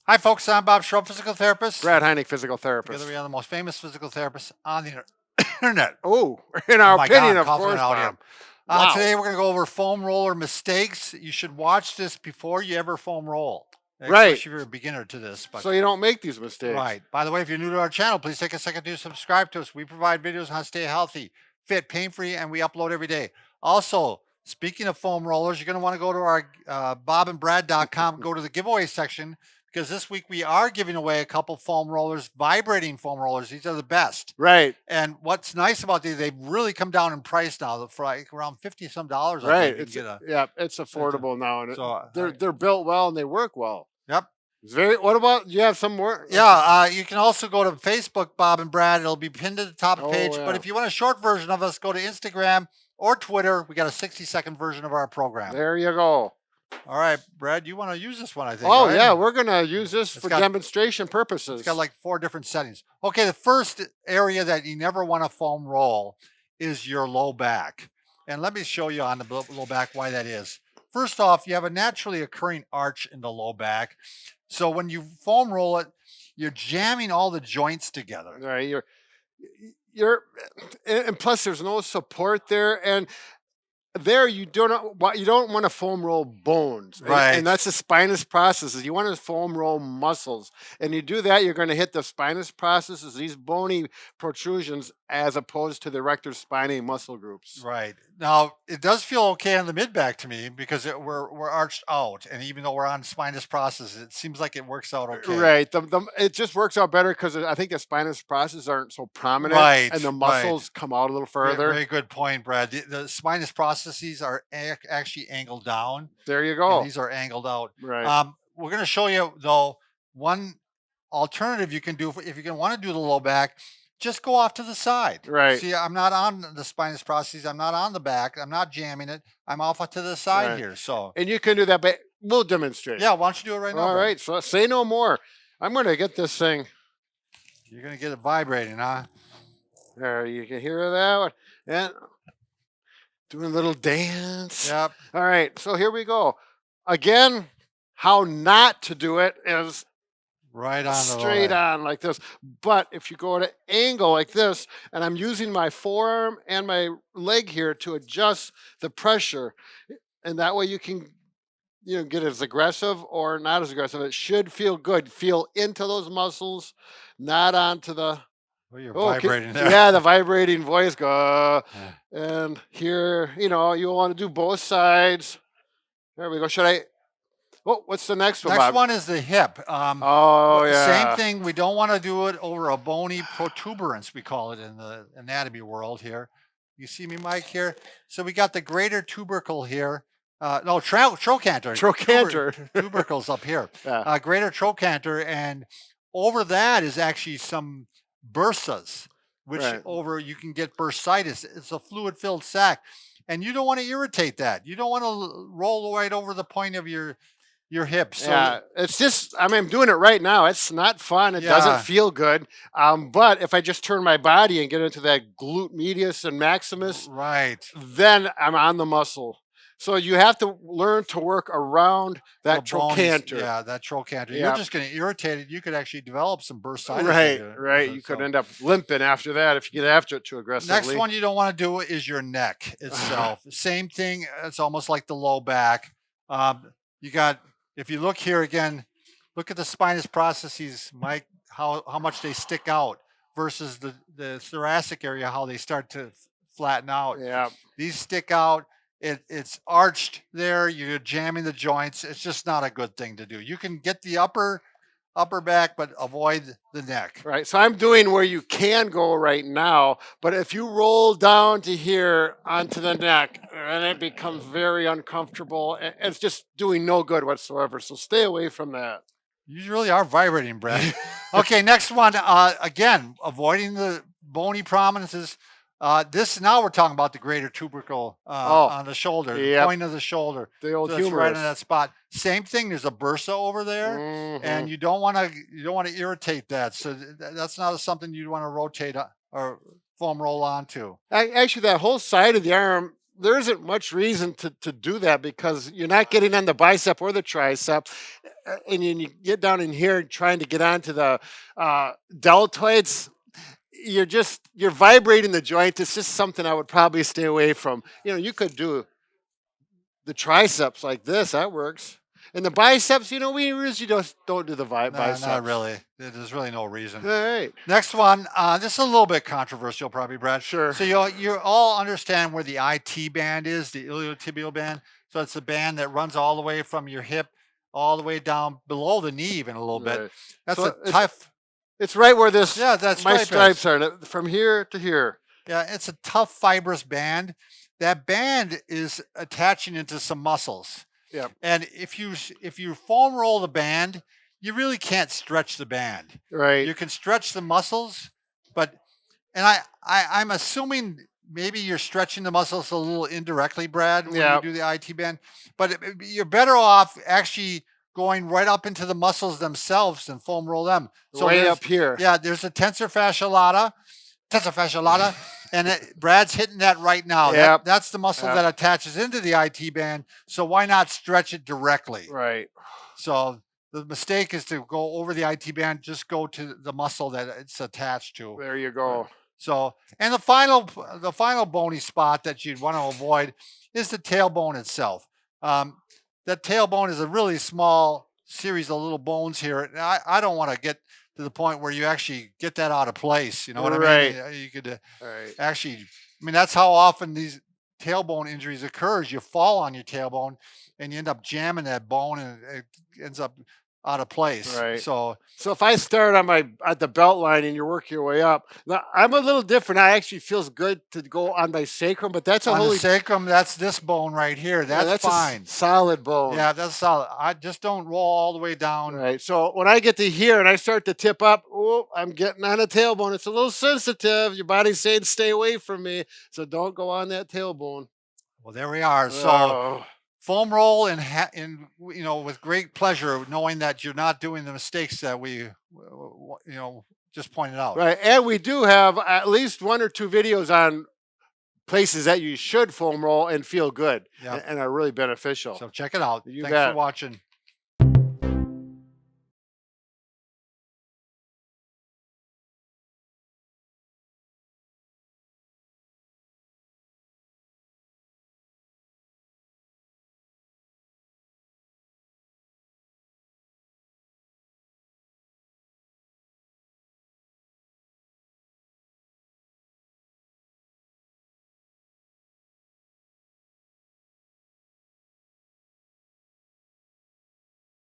Hi, folks. I'm Bob Schrupp, physical therapist. Brad Heineck, physical Together, therapist. we are the most famous physical therapists on the internet. Oh, in our my opinion, God, of coughing it course, out Bob. here. Wow. Today, we're going to go over foam roller mistakes. You should watch this before you ever foam roll. Right. Especially if you're a beginner to this. So you don't make these mistakes. Right. By the way, if you're new to our channel, please take a second to subscribe to us. We provide videos on how to stay healthy, fit, pain-free, and we upload every day. Also, speaking of foam rollers, you're going to want to go to our bobandbrad.com, go to the giveaway section, because this week we are giving away a couple foam rollers, vibrating foam rollers. These are the best. Right. And what's nice about these, they've really come down in price now for like around $50-some. Right. It's affordable now, and so, they're built well and they work well. Yep. It's very. What about you have some more? Yeah, you can also go to Facebook, Bob and Brad. It'll be pinned to the top of the page. Yeah. But if you want a short version of us, go to Instagram or Twitter. We got a 60-second version of our program. There you go. All right, Brad, you want to use this one, I think. Oh, right? yeah, we're going to use this for demonstration purposes. It's got like 4 different settings. Okay, the first area that you never want to foam roll is your low back. And let me show you on the low back why that is. First off, you have a naturally occurring arch in the low back. So when you foam roll it, you're jamming all the joints together. Right. And plus there's no support there. And there you don't want to foam roll bones, right? And that's the spinous processes. You want to foam roll muscles, and you do that, you're going to hit the spinous processes, these bony protrusions, as opposed to the erector spinae muscle groups. Right. Now it does feel okay on the mid back to me because we're arched out, and even though we're on spinous processes, it seems like it works out okay. Right. It just works out better because I think the spinous processes aren't so prominent, right? And the muscles come out a little further. Very good point, Brad. The spinous processes are actually angled down. There you go. And these are angled out. Right. We're going to show you though one alternative you can do if you want to do the low back. Just go off to the side. Right. See, I'm not on the spinous processes. I'm not on the back. I'm not jamming it. I'm off to the side here. So. And you can do that, but we'll demonstrate. Yeah, why don't you do it right now? All right. So say no more. I'm going to get this thing. You're going to get it vibrating, huh? There, you can hear that. And doing a little dance. Yep. All right. So here we go. Again, how not to do it is right on straight on like this. But if you go at an angle like this, and I'm using my forearm and my leg here to adjust the pressure, and that way you can get as aggressive or not as aggressive. It should feel good. Feel into those muscles, not onto the vibrating there. Yeah, the vibrating voice go. And here, you want to do both sides. There we go. Should I? Oh, what's the next one, Next one is the hip. Same thing. We don't want to do it over a bony protuberance, we call it in the anatomy world here. You see me, Mike, here? So we got the greater tubercle here. No, trochanter. Trochanter. Tubercles up here. Yeah. Greater trochanter. And over that is actually some bursas, which you can get bursitis. It's a fluid-filled sac. And you don't want to irritate that. You don't want to roll right over the point of your hips. So yeah, it's just, I'm doing it right now. It's not fun. It doesn't feel good. But if I just turn my body and get into that glute medius and maximus, then I'm on the muscle. So you have to learn to work around that trochanter. Yeah, that trochanter. Yeah. You're just going to irritate it. You could actually develop some bursitis. Right. You could end up limping after that if you get after it too aggressively. Next one you don't want to do is your neck itself. Same thing. It's almost like the low back. You got, if you look here again, look at the spinous processes, Mike, how much they stick out versus the thoracic area, how they start to flatten out. Yeah. These stick out. It's arched there. You're jamming the joints. It's just not a good thing to do. You can get the upper back, but avoid the neck. Right. So I'm doing where you can go right now, but if you roll down to here onto the neck, then it becomes very uncomfortable. It's just doing no good whatsoever. So stay away from that. You really are vibrating, Brad. Okay, next one. Again, avoiding the bony prominences. Now we're talking about the greater tubercle on the shoulder, the point of the shoulder. The old humerus. Right in that spot. Same thing. There's a bursa over there, and you don't want to irritate that. So that's not something you'd want to rotate or foam roll onto. Actually, that whole side of the arm there isn't much reason to do that because you're not getting on the bicep or the tricep, and you get down in here and trying to get onto the deltoids. You're vibrating the joint. It's just something I would probably stay away from. You could do the triceps like this. That works. And the biceps, we usually just don't do the Nah, biceps. not really. There's really no reason. All right. Next one. This is a little bit controversial, probably, Brad. Sure. So you all understand where the IT band is, the iliotibial band. So it's the band that runs all the way from your hip all the way down below the knee, even a little bit. Right. That's So a tough. It's right where this. Yeah, that's my right. stripes are from here to here. Yeah, it's a tough fibrous band. That band is attaching into some muscles. Yep. And if you foam roll the band, you really can't stretch the band. Right. You can stretch the muscles, but I'm assuming maybe you're stretching the muscles a little indirectly, Brad, when Yeah. you do the IT band. But you're better off actually going right up into the muscles themselves and foam roll them. So Way there's- up here. Yeah, there's a tensor fasciolata, and Brad's hitting that right now. Yep. That's the muscle Yep. that attaches into the IT band. So why not stretch it directly? Right. So the mistake is to go over the IT band. Just go to the muscle that it's attached to. There you go. So, and the final bony spot that you'd want to avoid is the tailbone itself. That tailbone is a really small series of little bones here. And I don't want to get to the point where you actually get that out of place. You know what I Right. mean? You could Right. actually, I mean, that's how often these tailbone injuries occurs. You fall on your tailbone and you end up jamming that bone and it ends up out of place. Right. So So if I start at the belt line and you work your way up, now I'm a little different. I actually feels good to go on my sacrum, but that's a on whole the sacrum, that's this bone right here. That's a fine. solid bone. Yeah, that's solid. I just don't roll all the way down. Right. So when I get to here and I start to tip up, oh, I'm getting on a tailbone. It's a little sensitive. Your body's saying stay away from me. So don't go on that tailbone. Well, there we are. So Oh, foam roll with great pleasure, knowing that you're not doing the mistakes that we just pointed out. right. And we do have at least one or two videos on places that you should foam roll and feel good Yeah. and are really beneficial. So check it out. You Thanks bet. for watching.